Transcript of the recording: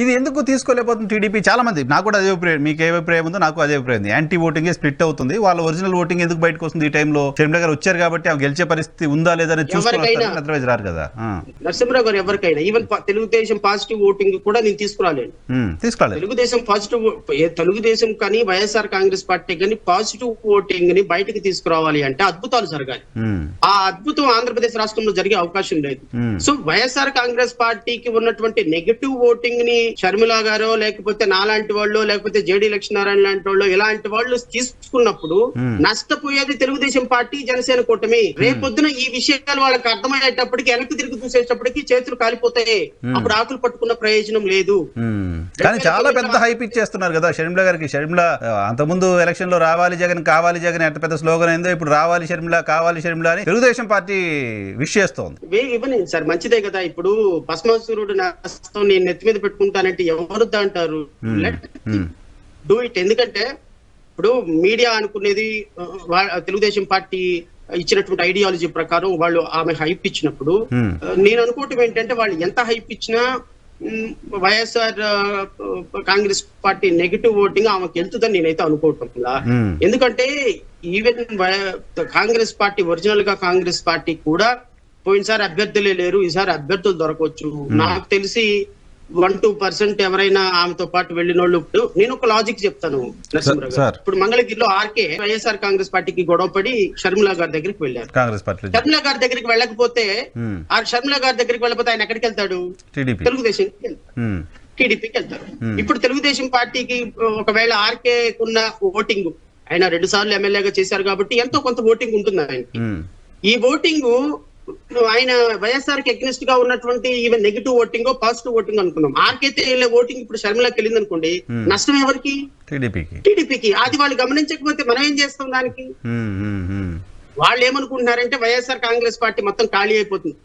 ఇది ఎందుకు తీసుకోలేకపోతుంది టీడీపీ? చాలా మంది, నాకు కూడా అదే అభిప్రాయం, మీకు ఏ అభిప్రాయం ఉందో నాకు అదే అభిప్రాయం ఉంది. యాంటీ ఓటింగ్ స్ప్లిట్ అవుతుంది, వాళ్ళ ఒరిజినల్ ఓటింగ్ ఎందుకు బయటకు వస్తుంది ఈ టైంలో? షర్మిల గారు వచ్చారు కాబట్టి ఆమె గెలిచే పరిస్థితి ఉందా లేదా చూసుకుని అదర్వైజ్ రారు కదా. నరసింహరావు గారు ఎవరికైనా ఈవెన్ తెలుగుదేశం పాజిటివ్ ఓటింగ్ కూడా నేను తీసుకురాలేను. తెలుగుదేశం పాజిటివ్, తెలుగుదేశం కానీ వైఎస్ఆర్ కాంగ్రెస్ పార్టీ కానీ పాజిటివ్ ఓటింగ్ ని బయటకు తీసుకురావాలి అంటే అద్భుతాలు జరగాలి. ఆ అద్భుతం ఆంధ్రప్రదేశ్ రాష్ట్రంలో జరిగే అవకాశం లేదు. సో వైఎస్ఆర్ కాంగ్రెస్ పార్టీకి ఉన్నటువంటి నెగటివ్ ఓటింగ్ ని షర్మిల గారో లేకపోతే నాలాంటి వాళ్ళు లేకపోతే జేడీ లక్ష్మీనారాయణ లాంటి వాళ్ళు ఇలాంటి వాళ్ళు తీసుకున్నప్పుడు నష్టపోయేది తెలుగుదేశం పార్టీ జనసేన కూటమి. రేపొద్దున ఈ విషయాలు వాళ్ళకి అర్థమయ్యేటప్పటికి వెనక్కి తిరిగి చూసేటప్పటికి చేతులు కాలిపోతాయి. అప్పుడు ఆకులు పట్టుకున్న ప్రయోజనం లేదు. కానీ చాలా పెద్ద హైప్ ఇచ్చేస్తున్నారు కదా షర్మిల గారికి. షర్మిల అంతకుముందు ఎలక్షన్ లో రావాలి జగన్, కావాలి జగన్ ఎంత పెద్ద స్లోగన్ అయిందో, ఇప్పుడు రావాలి షర్మిల, కావాలి షర్మిల అని తెలుగుదేశం పార్టీ విష్ చేస్తోంది. ఇవ్వని సార్ మంచిదే కదా. ఇప్పుడు భస్మాసురుడు నష్టం నేను నెత్తి మీద పెట్టుకుంటానంటే ఎవరు అంటారు? Do it. ఎందుకంటే ఇప్పుడు మీడియా అనుకునేది తెలుగుదేశం పార్టీ ఇచ్చినటువంటి ఐడియాలజీ ప్రకారం వాళ్ళు ఆమె హైప్ ఇచ్చినప్పుడు నేను అనుకోవటం ఏంటంటే వాళ్ళు ఎంత హైప్ ఇచ్చినా YSR Congress party negative voting ఆమెకు వెళ్తుందని నేనైతే అనుకోవటం. ఎందుకంటే ఈవెన్ కాంగ్రెస్ పార్టీ ఒరిజినల్ గా కాంగ్రెస్ పార్టీ కూడా పోయినసారి అభ్యర్థులే లేరు, ఈసారి అభ్యర్థులు దొరకవచ్చు. నాకు తెలిసి 1-2% ఎవరైనా ఆమెతో పాటు వెళ్ళిన వాళ్ళు. నేను ఒక లాజిక్ చెప్తాను నరసింహరావు గారు. ఇప్పుడు మంగళగిరిలో ఆర్కే వైఎస్ఆర్ కాంగ్రెస్ పార్టీకి గొడవపడి షర్మిల గారి దగ్గరికి వెళ్ళారు. షర్మిల గారి దగ్గరికి వెళ్ళకపోతే షర్మిల గారి దగ్గరికి వెళ్ళకపోతే ఆయన ఎక్కడికి వెళ్తాడు? తెలుగుదేశంకి వెళ్తాడు, టీడీపీకి వెళ్తారు. ఇప్పుడు తెలుగుదేశం పార్టీకి ఒకవేళ ఆర్కే ఉన్న ఓటింగ్, ఆయన 2 సార్లు ఎమ్మెల్యేగా చేశారు కాబట్టి ఎంతో కొంత ఓటింగ్ ఉంటుంది ఆయనకి. ఈ ఓటింగ్ ఆయన వైఎస్ఆర్ కి అగ్నెస్ట్ గా ఉన్నటువంటి even negative voting positive voting అనుకున్నాం. ఆర్కైతే వెళ్ళే ఓటింగ్ ఇప్పుడు షర్మిలకి వెళ్ళింది అనుకోండి, నష్టం ఎవరికి? టీడీపీకి. అది వాళ్ళు గమనించకపోతే మనం ఏం చేస్తాం దానికి? వాళ్ళు ఏమనుకుంటున్నారంటే వైఎస్ఆర్ కాంగ్రెస్ పార్టీ మొత్తం ఖాళీ అయిపోతుంది.